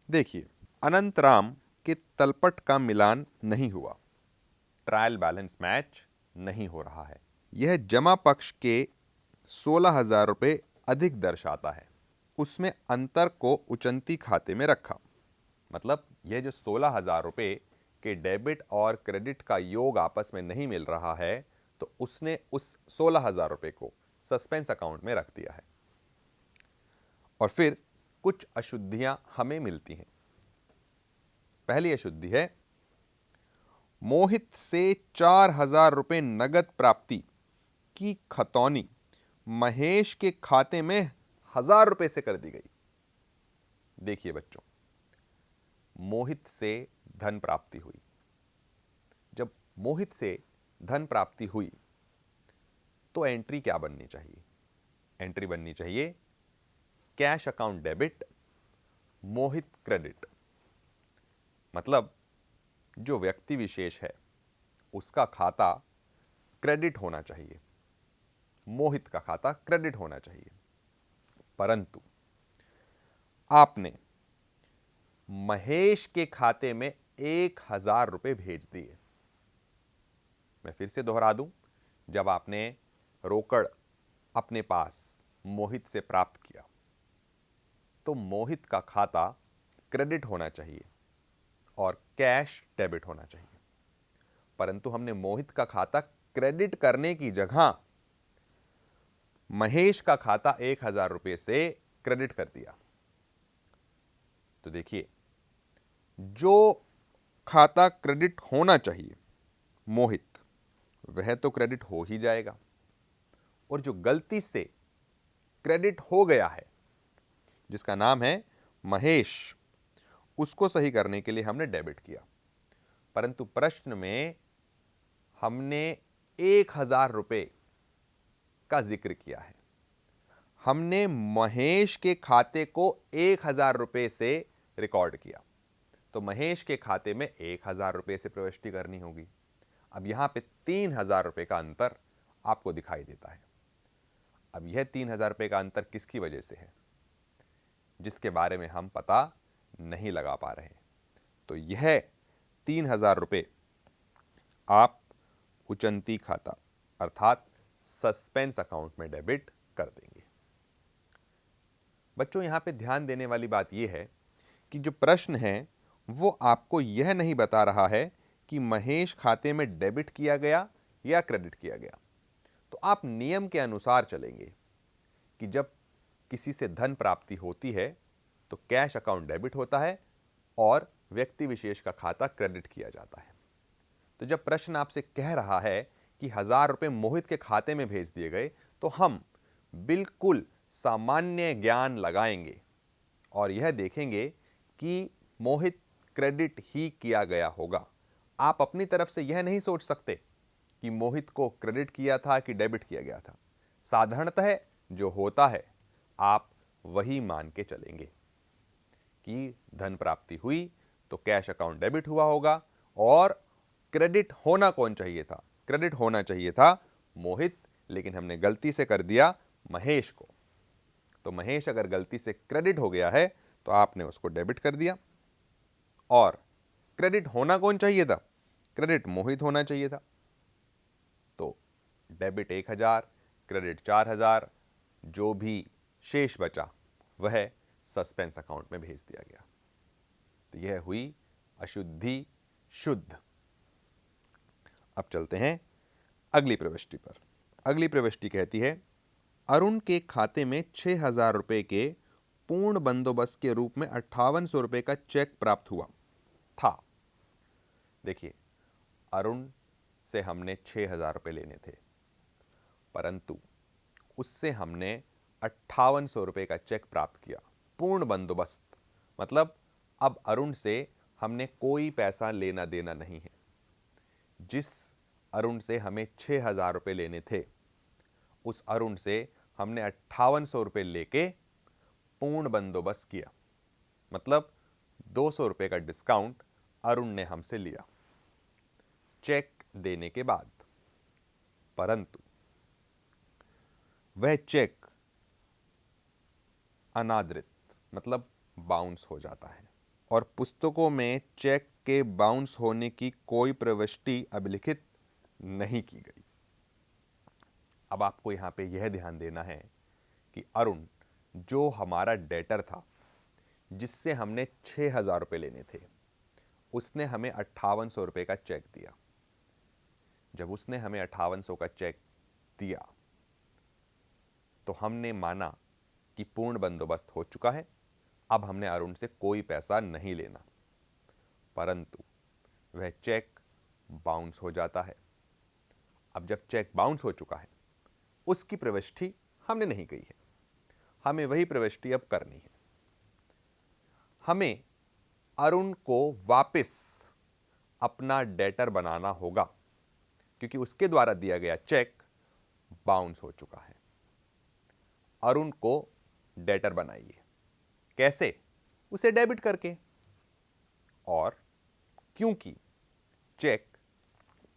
देखिए, अनंतराम के तलपट का मिलान नहीं हुआ, ट्रायल बैलेंस मैच नहीं हो रहा है। यह जमा पक्ष के 16,000 रुपये अधिक दर्शाता है। उसमें अंतर को उचंती खाते में रखा। मतलब यह जो 16,000 रुपये के डेबिट और क्रेडिट का योग आपस में नहीं मिल रहा है, तो उसने उस 16,000 रुपये को सस्पेंस अकाउंट में रख दिया है। और फिर कुछ अशुद्धियां हमें मिलती हैं। पहली अशुद्धि है, मोहित से 4,000 रुपये नगद प्राप्ति की खतौनी महेश के खाते में 1,000 रुपये से कर दी गई। देखिए बच्चों, मोहित से धन प्राप्ति हुई। जब मोहित से धन प्राप्ति हुई तो एंट्री क्या बननी चाहिए? एंट्री बननी चाहिए कैश अकाउंट डेबिट, मोहित क्रेडिट। मतलब जो व्यक्ति विशेष है उसका खाता क्रेडिट होना चाहिए, मोहित का खाता क्रेडिट होना चाहिए। परंतु आपने महेश के खाते में 1,000 रुपये भेज दिए। मैं फिर से दोहरा दूं, जब आपने रोकड़ अपने पास मोहित से प्राप्त किया तो मोहित का खाता क्रेडिट होना चाहिए और कैश डेबिट होना चाहिए। परंतु हमने मोहित का खाता क्रेडिट करने की जगह महेश का खाता 1,000 रुपये से क्रेडिट कर दिया। तो देखिए, जो खाता क्रेडिट होना चाहिए मोहित, वह तो क्रेडिट हो ही जाएगा, और जो गलती से क्रेडिट हो गया है जिसका नाम है महेश, उसको सही करने के लिए हमने डेबिट किया। परंतु प्रश्न में हमने 1,000 रुपये का जिक्र किया है। हमने महेश के खाते को 1,000 रुपये से रिकॉर्ड किया, तो महेश के खाते में 1,000 रुपये से प्रविष्टि करनी होगी। अब यहां पे 3,000 रुपये का अंतर आपको दिखाई देता है। अब यह 3,000 रुपये का अंतर किसकी वजह से है, जिसके बारे में हम पता नहीं लगा पा रहे। तो यह 3,000 रुपये आप उचंती खाता अर्थात सस्पेंस अकाउंट में डेबिट कर देंगे। बच्चों, यहां पे ध्यान देने वाली बात यह है कि जो प्रश्न है वो आपको यह नहीं बता रहा है कि महेश खाते में डेबिट किया गया या क्रेडिट किया गया। तो आप नियम के अनुसार चलेंगे कि जब किसी से धन प्राप्ति होती है तो कैश अकाउंट डेबिट होता है और व्यक्ति विशेष का खाता क्रेडिट किया जाता है। तो जब प्रश्न आपसे कह रहा है कि 1,000 रुपये मोहित के खाते में भेज दिए गए, तो हम बिल्कुल सामान्य ज्ञान लगाएंगे और यह देखेंगे कि मोहित क्रेडिट ही किया गया होगा। आप अपनी तरफ से यह नहीं सोच सकते कि मोहित को क्रेडिट किया था कि डेबिट किया गया था। साधारणतः जो होता है आप वही मान के चलेंगे कि धन प्राप्ति हुई तो कैश अकाउंट डेबिट हुआ होगा, और क्रेडिट होना कौन चाहिए था? क्रेडिट होना चाहिए था मोहित, लेकिन हमने गलती से कर दिया महेश को। तो महेश अगर गलती से क्रेडिट हो गया है तो आपने उसको डेबिट कर दिया। और क्रेडिट होना कौन चाहिए था? क्रेडिट मोहित होना चाहिए था। तो डेबिट 1,000, क्रेडिट 4,000, जो भी शेष बचा वह सस्पेंस अकाउंट में भेज दिया गया। तो यह हुई अशुद्धि शुद्ध। अब चलते हैं अगली प्रविष्टि पर। अगली प्रविष्टि कहती है, अरुण के खाते में 6,000 रुपये के पूर्ण बंदोबस्त के रूप में 5,800 रुपये का चेक प्राप्त हुआ था। देखिए, अरुण से हमने 6,000 रुपये लेने थे, परंतु उससे हमने 5,800 रुपये का चेक प्राप्त किया। पूर्ण बंदोबस्त मतलब अब अरुण से हमने कोई पैसा लेना देना नहीं है। जिस अरुण से हमें 6,000 रुपये लेने थे, उस अरुण से हमने 5,800 रुपये लेके पूर्ण बंदोबस्त किया। मतलब 200 रुपये का डिस्काउंट अरुण ने हमसे लिया चेक देने के बाद। परंतु वह चेक अनादृत मतलब बाउंस हो जाता है। और पुस्तकों में चेक के बाउंस होने की कोई प्रविष्टि अभिलिखित नहीं की गई। अब आपको यहां पे यह ध्यान देना है कि अरुण जो हमारा डेटर था, जिससे हमने 6,000 रुपये लेने थे, उसने हमें 5800 रुपये का चेक दिया। जब उसने हमें 5800 का चेक दिया तो हमने माना कि पूर्ण बंदोबस्त हो चुका है, अब हमने अरुण से कोई पैसा नहीं लेना। परंतु वह चेक बाउंस हो जाता है। अब जब चेक बाउंस हो चुका है, उसकी प्रविष्टि हमने नहीं की है, हमें वही प्रविष्टि अब करनी है। हमें अरुण को वापस अपना डेटर बनाना होगा, क्योंकि उसके द्वारा दिया गया चेक बाउंस हो चुका है। अरुण को डेटर बनाइए। कैसे? उसे डेबिट करके। और क्योंकि चेक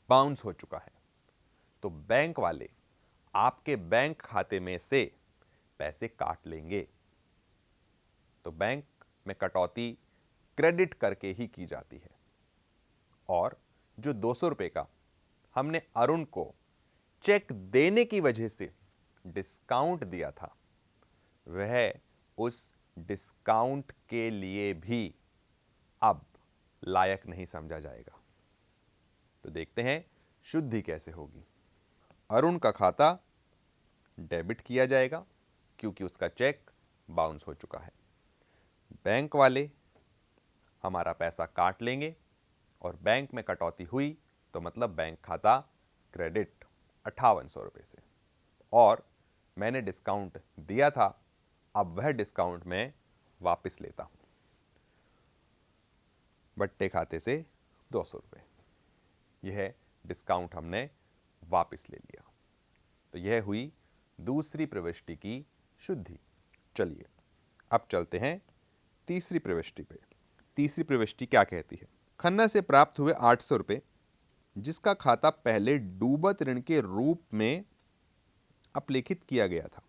बाउंस हो चुका है तो बैंक वाले आपके बैंक खाते में से पैसे काट लेंगे। तो बैंक में कटौती क्रेडिट करके ही की जाती है। और जो 200 रुपये का हमने अरुण को चेक देने की वजह से डिस्काउंट दिया था, वह उस डिस्काउंट के लिए भी अब लायक नहीं समझा जाएगा। तो देखते हैं शुद्धि कैसे होगी। अरुण का खाता डेबिट किया जाएगा क्योंकि उसका चेक बाउंस हो चुका है। बैंक वाले हमारा पैसा काट लेंगे और बैंक में कटौती हुई तो मतलब बैंक खाता क्रेडिट 5800 रुपये से। और मैंने डिस्काउंट दिया था, अब वह डिस्काउंट मैं वापस लेता हूं, बट्टे खाते से 200 रुपये। यह डिस्काउंट हमने वापस ले लिया। तो यह हुई दूसरी प्रविष्टि की शुद्धि। चलिए अब चलते हैं तीसरी प्रविष्टि पे। तीसरी प्रविष्टि क्या कहती है? खन्ना से प्राप्त हुए 800 रुपये, जिसका खाता पहले डूबत ऋण के रूप में अपलेखित किया गया था।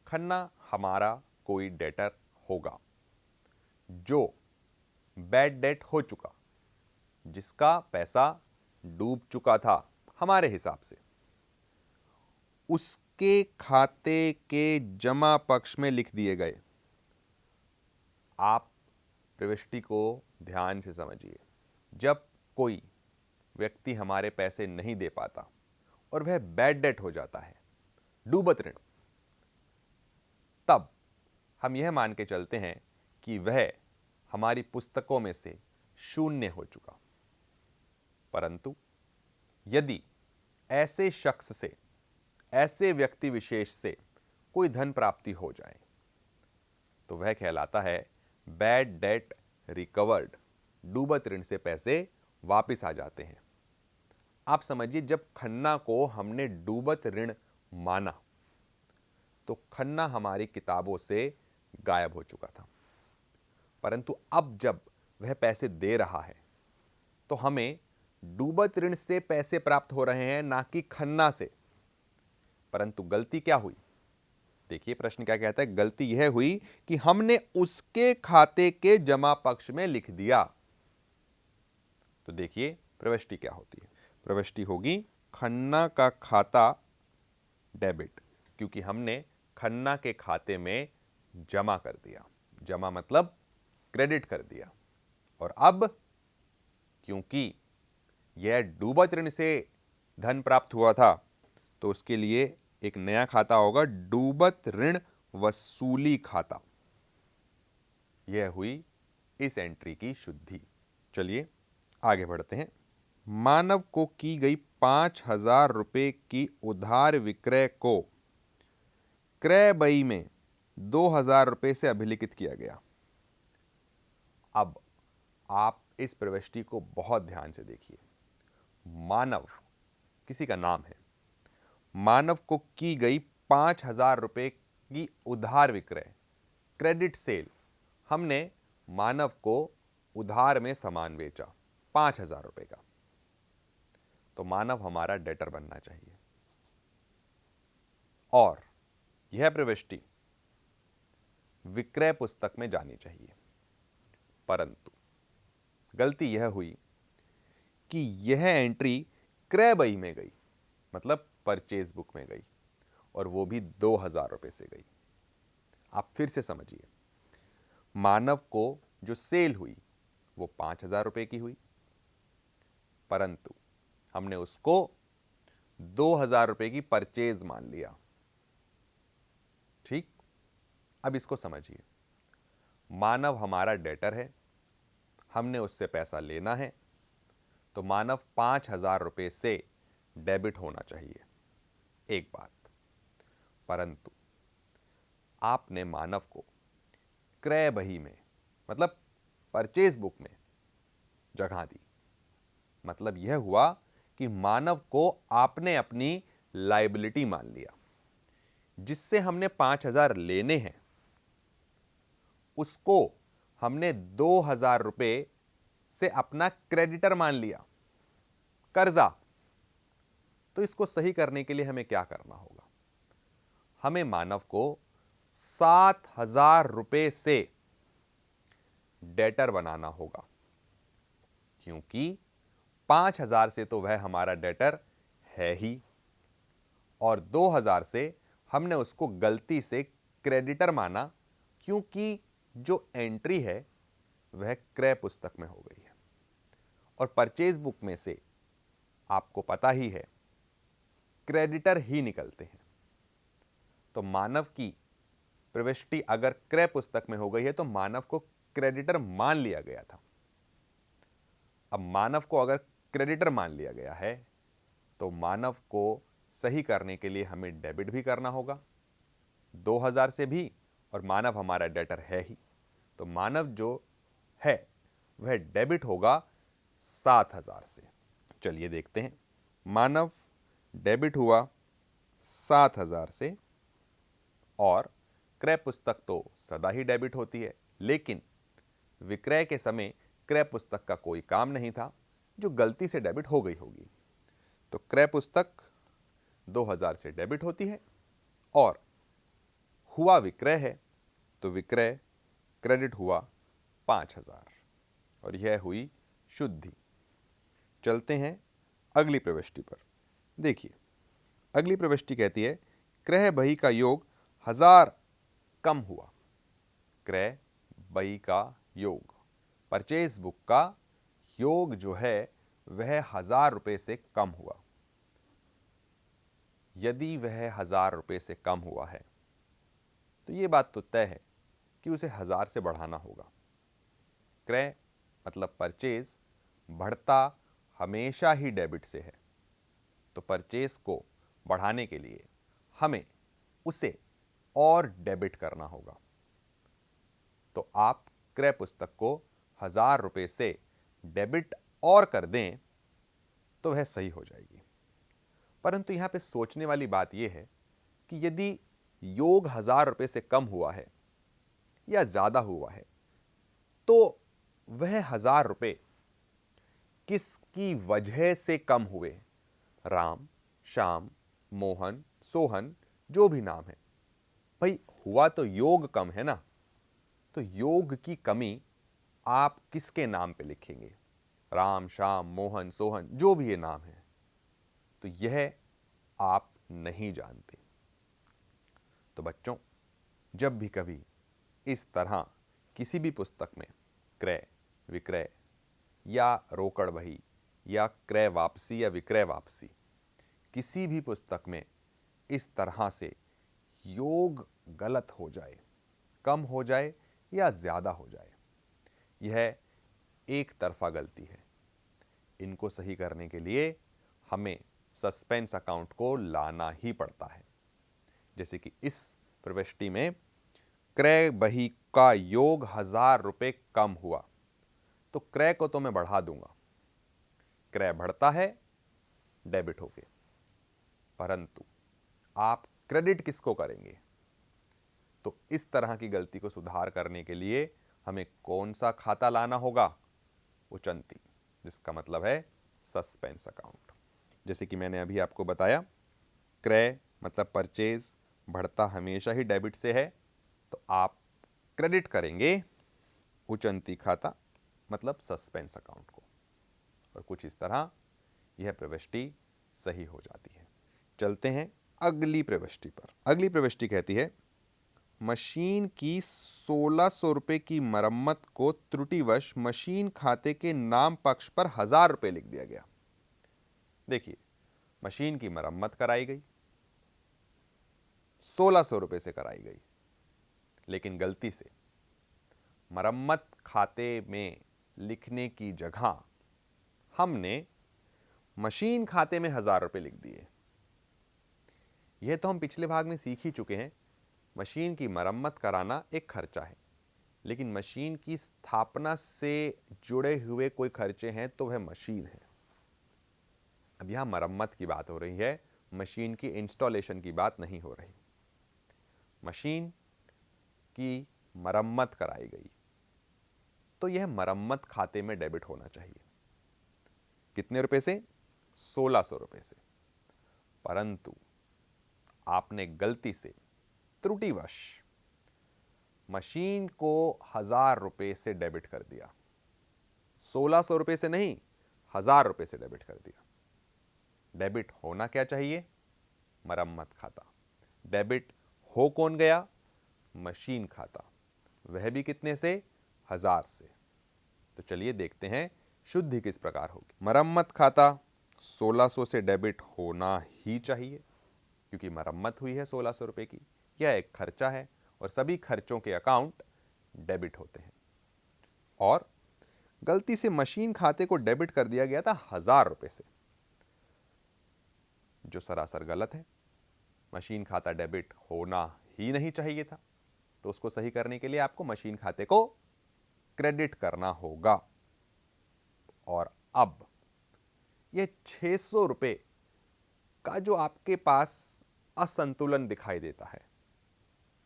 खन्ना हमारा कोई डेटर होगा जो बैड डेट हो चुका, जिसका पैसा डूब चुका था हमारे हिसाब से। उसके खाते के जमा पक्ष में लिख दिए गए। आप प्रविष्टि को ध्यान से समझिए। जब कोई व्यक्ति हमारे पैसे नहीं दे पाता और वह बैड डेट हो जाता है, डूबत ऋण, तब हम यह मान के चलते हैं कि वह हमारी पुस्तकों में से शून्य हो चुका। परंतु यदि ऐसे शख्स से, ऐसे व्यक्ति विशेष से कोई धन प्राप्ति हो जाए तो वह कहलाता है बैड डेट रिकवर्ड। डूबत ऋण से पैसे वापस आ जाते हैं। आप समझिए, जब खन्ना को हमने डूबत ऋण माना तो खन्ना हमारी किताबों से गायब हो चुका था। परंतु अब जब वह पैसे दे रहा है तो हमें डूबत ऋण से पैसे प्राप्त हो रहे हैं, ना कि खन्ना से। परंतु गलती क्या हुई? देखिए प्रश्न क्या कहता है। गलती यह हुई कि हमने उसके खाते के जमा पक्ष में लिख दिया। तो देखिए प्रविष्टि क्या होती है। प्रविष्टि होगी खन्ना का खाता डेबिट, क्योंकि हमने खन्ना के खाते में जमा कर दिया। जमा मतलब क्रेडिट कर दिया। और अब क्योंकि यह डूबत ऋण से धन प्राप्त हुआ था तो उसके लिए एक नया खाता होगा, डूबत ऋण वसूली खाता। यह हुई इस एंट्री की शुद्धि। चलिए आगे बढ़ते हैं। मानव को की गई 5,000 रुपये की उधार विक्रय को क्रय बही में 2,000 रुपये से अभिलिखित किया गया। अब आप इस प्रविष्टि को बहुत ध्यान से देखिए। मानव किसी का नाम है। मानव को की गई 5,000 रुपये की उधार विक्रय, क्रेडिट सेल। हमने मानव को उधार में सामान बेचा 5,000 रुपये का, तो मानव हमारा डेटर बनना चाहिए। और यह प्रविष्टि विक्रय पुस्तक में जानी चाहिए। परंतु गलती यह हुई कि यह एंट्री क्रय बही में गई, मतलब परचेज बुक में गई, और वो भी 2000 रुपए से गई। आप फिर से समझिए, मानव को जो सेल हुई वो 5000 रुपए की हुई, परंतु हमने उसको 2000 रुपए की परचेज मान लिया। ठीक, अब इसको समझिए, मानव हमारा डेटर है, हमने उससे पैसा लेना है, तो मानव 5000 रुपए से डेबिट होना चाहिए, एक बात। परंतु आपने मानव को क्रय बही में, मतलब परचेज बुक में जगह दी। मतलब यह हुआ कि मानव को आपने अपनी लायबिलिटी मान लिया। जिससे हमने 5000 लेने हैं उसको हमने 2000 रुपए से अपना क्रेडिटर मान लिया, कर्जा। तो इसको सही करने के लिए हमें क्या करना होगा? हमें मानव को 7000 रुपए से डेटर बनाना होगा, क्योंकि 5000 से तो वह हमारा डेटर है ही, और 2000 से हमने उसको गलती से क्रेडिटर माना, क्योंकि जो एंट्री है वह क्रय पुस्तक में हो गई है। और परचेज बुक में से आपको पता ही है क्रेडिटर ही निकलते हैं। तो मानव की प्रविष्टि अगर क्रय पुस्तक में हो गई है तो मानव को क्रेडिटर मान लिया गया था। अब मानव को अगर क्रेडिटर मान लिया गया है तो मानव को सही करने के लिए हमें डेबिट भी करना होगा 2000 से भी, और मानव हमारा डेटर है ही, तो मानव जो है वह डेबिट होगा 7000 से। चलिए देखते हैं, मानव डेबिट हुआ 7000 से, और क्रय पुस्तक तो सदा ही डेबिट होती है, लेकिन विक्रय के समय क्रय पुस्तक का कोई काम नहीं था जो गलती से डेबिट हो गई होगी। तो क्रय पुस्तक 2000 से डेबिट होती है, और हुआ विक्रय है तो विक्रय क्रेडिट हुआ 5000, और यह हुई शुद्धि। चलते हैं अगली प्रविष्टि पर। देखिए, अगली प्रविष्टि कहती है क्रय बही का योग 1000 कम हुआ। क्रय बही का योग, परचेज बुक का योग जो है वह 1000 रुपए से कम हुआ। यदि वह 1000 रुपए से कम हुआ है तो यह बात तो तय है कि उसे 1000 से बढ़ाना होगा। क्रय मतलब परचेज बढ़ता हमेशा ही डेबिट से है, तो परचेज को बढ़ाने के लिए हमें उसे और डेबिट करना होगा। तो आप क्रय पुस्तक को 1000 रुपए से डेबिट और कर दें तो वह सही हो जाएगी। परंतु यहां पे सोचने वाली बात यह है कि यदि योग 1000 रुपए से कम हुआ है या ज्यादा हुआ है तो वह 1000 रुपए किसकी वजह से कम हुए? राम, श्याम, मोहन, सोहन, जो भी नाम है, भाई हुआ तो योग कम है ना। तो योग की कमी आप किसके नाम पे लिखेंगे? राम, श्याम, मोहन, सोहन, जो भी ये नाम है। तो यह आप नहीं जानते। तो बच्चों, जब भी कभी इस तरह किसी भी पुस्तक में क्रय, विक्रय या रोकड़ बही या क्रय वापसी या विक्रय वापसी, किसी भी पुस्तक में इस तरह से योग गलत हो जाए, कम हो जाए या ज्यादा हो जाए, यह एक तरफा गलती है। इनको सही करने के लिए हमें सस्पेंस अकाउंट को लाना ही पड़ता है। जैसे कि इस प्रविष्टि में क्रय बही का योग 1000 रुपए कम हुआ, तो क्रय को तो मैं बढ़ा दूंगा, क्रय बढ़ता है डेबिट होके, परंतु आप क्रेडिट किसको करेंगे? तो इस तरह की गलती को सुधार करने के लिए हमें कौन सा खाता लाना होगा? उचंती, जिसका मतलब है सस्पेंस अकाउंट। जैसे कि मैंने अभी आपको बताया, क्रय मतलब परचेज बढ़ता हमेशा ही डेबिट से है, तो आप क्रेडिट करेंगे उचंती खाता मतलब सस्पेंस अकाउंट को, और कुछ इस तरह यह प्रविष्टि सही हो जाती है। चलते हैं अगली प्रविष्टि पर। अगली प्रविष्टि कहती है मशीन की 1600 रुपए की मरम्मत को त्रुटिवश मशीन खाते के नाम पक्ष पर 1000 रुपए लिख दिया गया। देखिए, मशीन की मरम्मत कराई गई, 1600 रुपए से कराई गई, लेकिन गलती से मरम्मत खाते में लिखने की जगह हमने मशीन खाते में 1000 रुपए लिख दिए। यह तो हम पिछले भाग में सीख ही चुके हैं, मशीन की मरम्मत कराना एक खर्चा है, लेकिन मशीन की स्थापना से जुड़े हुए कोई खर्चे हैं तो वह मशीन है। अब यहां मरम्मत की बात हो रही है, मशीन की इंस्टॉलेशन की बात नहीं हो रही। मशीन की मरम्मत कराई गई तो यह मरम्मत खाते में डेबिट होना चाहिए। कितने रुपए से? 1600 रुपए से। परंतु आपने गलती से, त्रुटिवश मशीन को 1000 रुपए से डेबिट कर दिया। 1600 रुपए से नहीं, 1000 रुपए से डेबिट कर दिया। डेबिट होना क्या चाहिए? मरम्मत खाता। डेबिट हो कौन गया? मशीन खाता, वह भी कितने से? 1000 से। तो चलिए देखते हैं शुद्धि किस प्रकार होगी। मरम्मत खाता 1600 से डेबिट होना ही चाहिए, क्योंकि मरम्मत हुई है 1600 रुपए की। यह एक खर्चा है और सभी खर्चों के अकाउंट डेबिट होते हैं। और गलती से मशीन खाते को डेबिट कर दिया गया था 1000 रुपए से, जो सरासर गलत है। मशीन खाता डेबिट होना ही नहीं चाहिए था, तो उसको सही करने के लिए आपको मशीन खाते को क्रेडिट करना होगा। और अब यह 600 रुपए का जो आपके पास असंतुलन दिखाई देता है,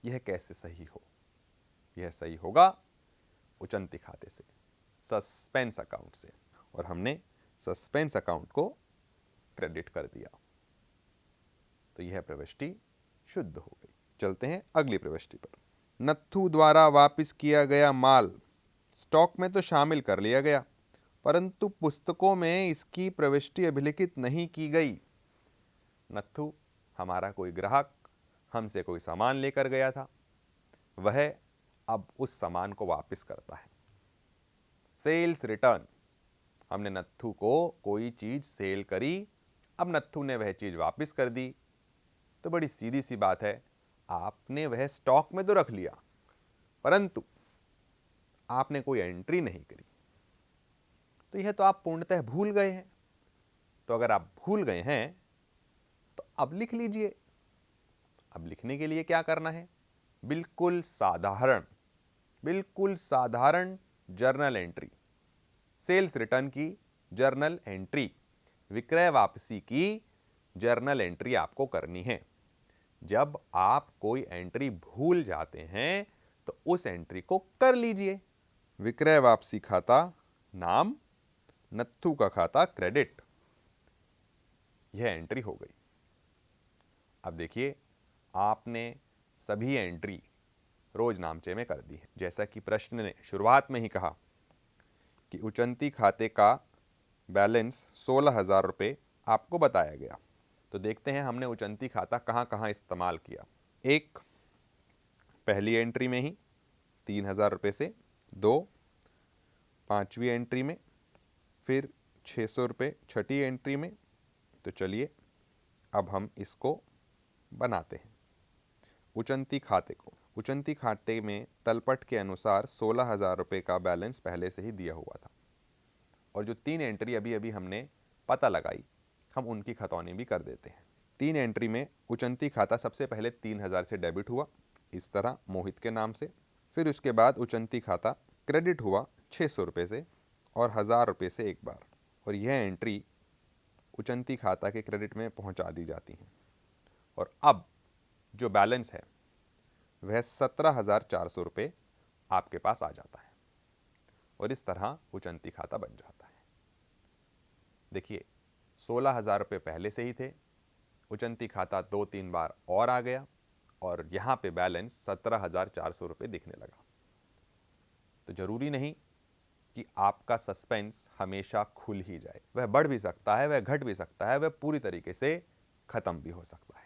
यह कैसे सही हो? यह सही होगा उचंती खाते से, सस्पेंस अकाउंट से, और हमने सस्पेंस अकाउंट को क्रेडिट कर दिया, तो यह प्रविष्टि शुद्ध हो गई। चलते हैं अगली प्रविष्टि पर। नत्थू द्वारा वापस किया गया माल स्टॉक में तो शामिल कर लिया गया, परंतु पुस्तकों में इसकी प्रविष्टि अभिलिखित नहीं की गई। नत्थू हमारा कोई ग्राहक हमसे कोई सामान लेकर गया था, वह अब उस सामान को वापस करता है। सेल्स रिटर्न, हमने नत्थू को कोई चीज सेल करी, अब नत्थू ने वह चीज वापस कर दी, तो बड़ी सीधी सी बात है, आपने वह स्टॉक में तो रख लिया, परंतु आपने कोई एंट्री नहीं करी, तो यह तो आप पूर्णतः भूल गए हैं। तो अगर आप भूल गए हैं तो अब लिख लीजिए। अब लिखने के लिए क्या करना है? बिल्कुल साधारण जर्नल एंट्री, सेल्स रिटर्न की जर्नल एंट्री, विक्रय वापसी की जर्नल एंट्री आपको करनी है। जब आप कोई एंट्री भूल जाते हैं तो उस एंट्री को कर लीजिए। विक्रय वापसी खाता नाम, नत्थू का खाता क्रेडिट, यह एंट्री हो गई। अब देखिए, आपने सभी एंट्री रोज नामचे में कर दी है। जैसा कि प्रश्न ने शुरुआत में ही कहा कि उचंती खाते का बैलेंस 16,000 रुपये आपको बताया गया, तो देखते हैं हमने उचंती खाता कहाँ कहाँ इस्तेमाल किया। एक, पहली एंट्री में ही 3,000 रुपये से, 2, पांचवी एंट्री में, फिर 600 रुपये छठी एंट्री में। तो चलिए अब हम इसको बनाते हैं। उचंती खाते में तलपट के अनुसार 16,000 रुपये का बैलेंस पहले से ही दिया हुआ था, और जो 3 एंट्री अभी अभी हमने पता लगाई, हम उनकी खतौनी भी कर देते हैं। 3 एंट्री में उचंती खाता सबसे पहले 3,000 से डेबिट हुआ, इस तरह मोहित के नाम से। फिर उसके बाद उचंती खाता क्रेडिट हुआ 600 रुपये से और 1,000 रुपये से एक बार, और यह एंट्री उचंती खाता के क्रेडिट में पहुंचा दी जाती हैं। और अब जो बैलेंस है वह 17,400 रुपये आपके पास आ जाता है, और इस तरह उचंती खाता बन जाता है। देखिए, 16,000 रुपये पहले से ही थे, उचंती खाता 2-3 बार और आ गया, और यहाँ पे बैलेंस 17,400 रुपये दिखने लगा। तो जरूरी नहीं कि आपका सस्पेंस हमेशा खुल ही जाए। वह बढ़ भी सकता है, वह घट भी सकता है, वह पूरी तरीके से खत्म भी हो सकता है।